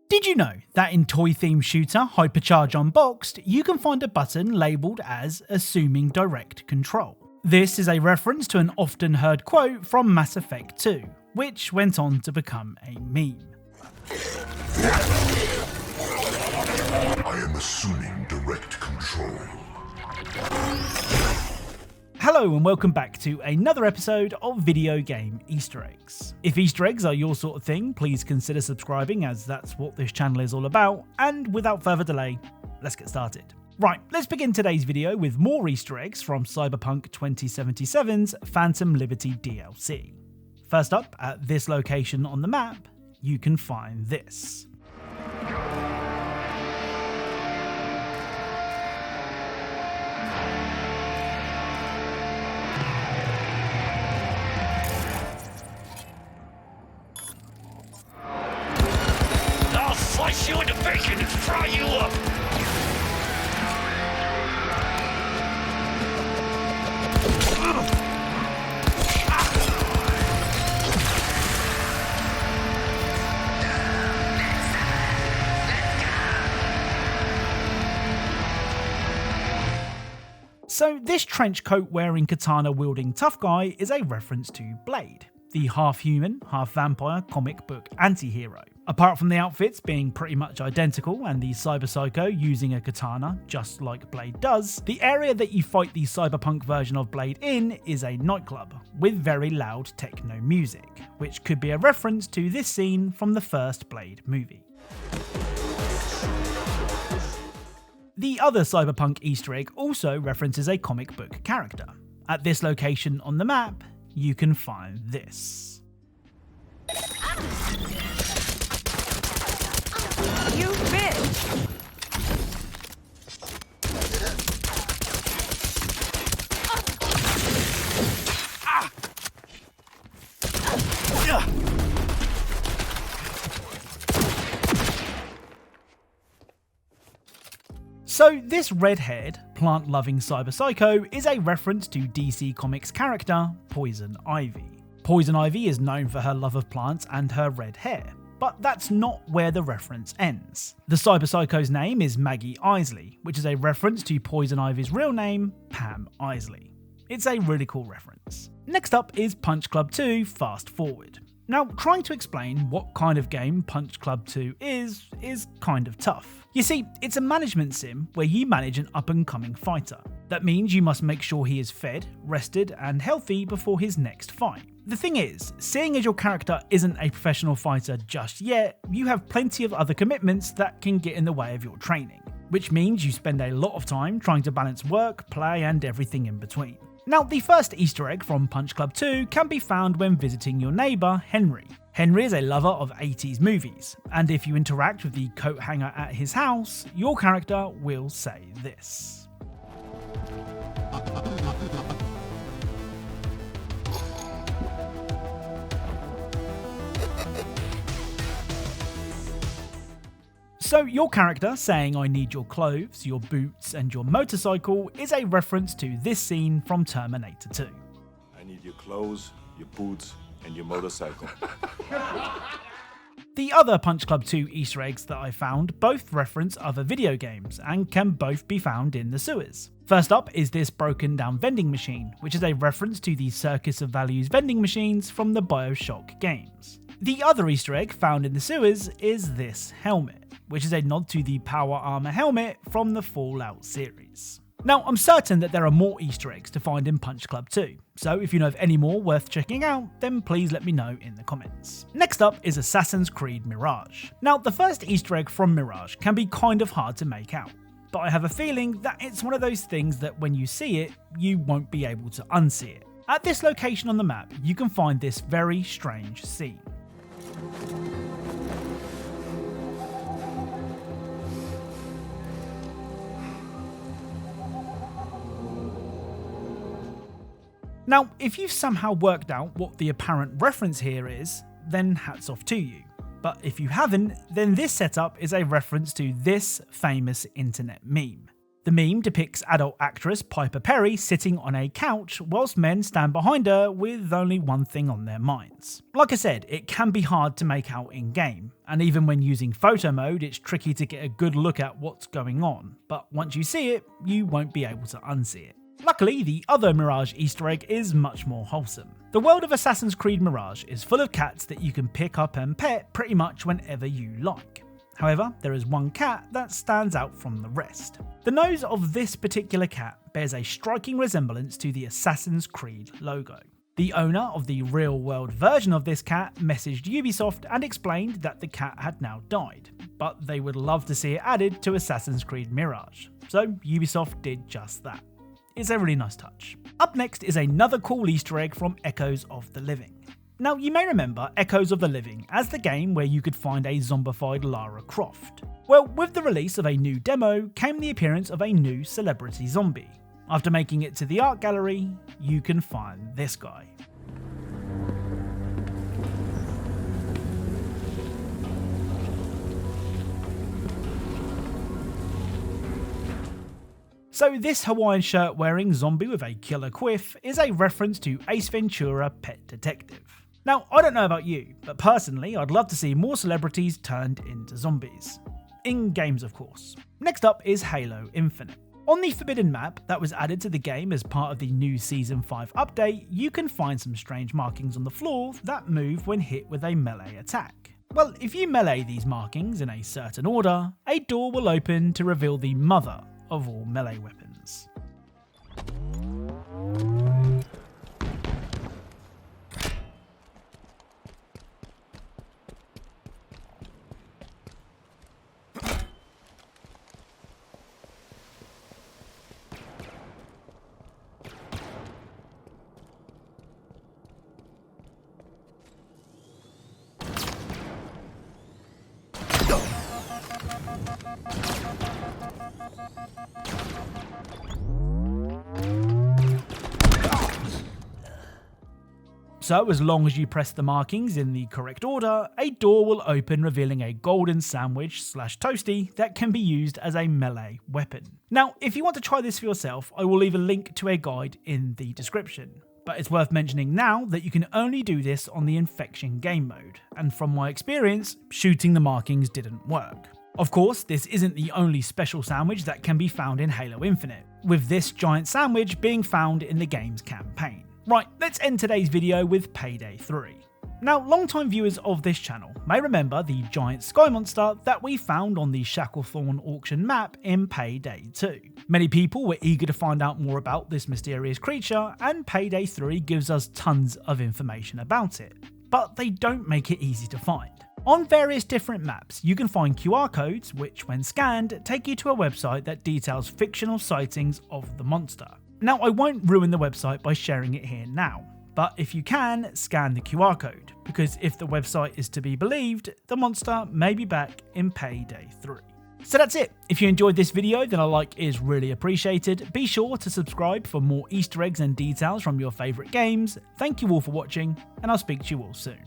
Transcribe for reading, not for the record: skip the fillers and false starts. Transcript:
Did you know that in toy-themed shooter Hypercharge Unboxed, you can find a button labelled as Assuming Direct Control? This is a reference to an often heard quote from Mass Effect 2, which went on to become a meme. I am assuming direct control. Hello and welcome back to another episode of Video Game Easter Eggs. If Easter eggs are your sort of thing, please consider subscribing as that's what this channel is all about, and without further delay, let's get started. Right, let's begin today's video with more Easter eggs from Cyberpunk 2077's Phantom Liberty DLC. First up, at this location on the map, you can find this. Slice you into bacon and fry you up! So this trench coat wearing katana wielding tough guy is a reference to Blade, the half-human, half-vampire comic book anti-hero. Apart from the outfits being pretty much identical and the cyber psycho using a katana just like Blade does, the area that you fight the cyberpunk version of Blade in is a nightclub with very loud techno music, which could be a reference to this scene from the first Blade movie. The other cyberpunk Easter egg also references a comic book character. At this location on the map, you can find this. You bitch! So this red-haired, plant-loving cyber psycho is a reference to DC Comics character Poison Ivy. Poison Ivy is known for her love of plants and her red hair, but that's not where the reference ends. The cyber psycho's name is Maggie Isley, which is a reference to Poison Ivy's real name, Pam Isley. It's a really cool reference. Next up is Punch Club 2 Fast Forward. Now, trying to explain what kind of game Punch Club 2 is kind of tough. You see, it's a management sim where you manage an up-and-coming fighter. That means you must make sure he is fed, rested, and healthy before his next fight. The thing is, seeing as your character isn't a professional fighter just yet, you have plenty of other commitments that can get in the way of your training, which means you spend a lot of time trying to balance work, play, and everything in between. Now, the first Easter egg from Punch Club 2 can be found when visiting your neighbour, Henry. Henry is a lover of 80s movies, and if you interact with the coat hanger at his house, your character will say this. So your character saying I need your clothes, your boots and your motorcycle is a reference to this scene from Terminator 2. I need your clothes, your boots and your motorcycle. The other Punch Club 2 Easter eggs that I found both reference other video games and can both be found in the sewers. First up is this broken down vending machine, which is a reference to the Circus of Values vending machines from the BioShock games. The other Easter egg found in the sewers is this helmet, which is a nod to the Power Armor helmet from the Fallout series. Now, I'm certain that there are more Easter eggs to find in Punch Club 2, so if you know of any more worth checking out, then please let me know in the comments. Next up is Assassinins Creed Mirage. Now, the first Easter egg from Mirage can be kind of hard to make out, but I have a feeling that it's one of those things that when you see it, you won't be able to unsee it. At this location on the map, you can find this very strange scene. Now, if you've somehow worked out what the apparent reference here is, then hats off to you. But if you haven't, then this setup is a reference to this famous internet meme. The meme depicts adult actress Piper Perry sitting on a couch whilst men stand behind her with only one thing on their minds. Like I said, it can be hard to make out in-game, and even when using photo mode it's tricky to get a good look at what's going on, but once you see it, you won't be able to unsee it. Luckily, the other Mirage Easter egg is much more wholesome. The world of Assassin's Creed Mirage is full of cats that you can pick up and pet pretty much whenever you like. However, there is one cat that stands out from the rest. The nose of this particular cat bears a striking resemblance to the Assassin's Creed logo. The owner of the real-world version of this cat messaged Ubisoft and explained that the cat had now died, but they would love to see it added to Assassin's Creed Mirage. So Ubisoft did just that. It's a really nice touch. Up next is another cool Easter egg from Echoes of the Living. Now, you may remember Echoes of the Living as the game where you could find a zombified Lara Croft. Well, with the release of a new demo came the appearance of a new celebrity zombie. After making it to the art gallery, you can find this guy. So this Hawaiian shirt wearing zombie with a killer quiff is a reference to Ace Ventura: Pet Detective. Now, I don't know about you, but personally I'd love to see more celebrities turned into zombies. In games, of course. Next up is Halo Infinite. On the Forbidden map that was added to the game as part of the new Season 5 update, you can find some strange markings on the floor that move when hit with a melee attack. Well, if you melee these markings in a certain order, a door will open to reveal the mother of all melee weapons. So as long as you press the markings in the correct order, a door will open revealing a golden sandwich / toasty that can be used as a melee weapon. Now, if you want to try this for yourself, I will leave a link to a guide in the description. But it's worth mentioning now that you can only do this on the Infection game mode, and from my experience, shooting the markings didn't work. Of course, this isn't the only special sandwich that can be found in Halo Infinite, with this giant sandwich being found in the game's campaign. Right, let's end today's video with Payday 3. Now, long-time viewers of this channel may remember the giant sky monster that we found on the Shacklethorne auction map in Payday 2. Many people were eager to find out more about this mysterious creature, and Payday 3 gives us tons of information about it, but they don't make it easy to find. On various different maps, you can find QR codes which, when scanned, take you to a website that details fictional sightings of the monster. Now, I won't ruin the website by sharing it here now, but if you can, scan the QR code, because if the website is to be believed, the monster may be back in Payday 3. So that's it. If you enjoyed this video, then a like is really appreciated. Be sure to subscribe for more Easter eggs and details from your favourite games. Thank you all for watching, and I'll speak to you all soon.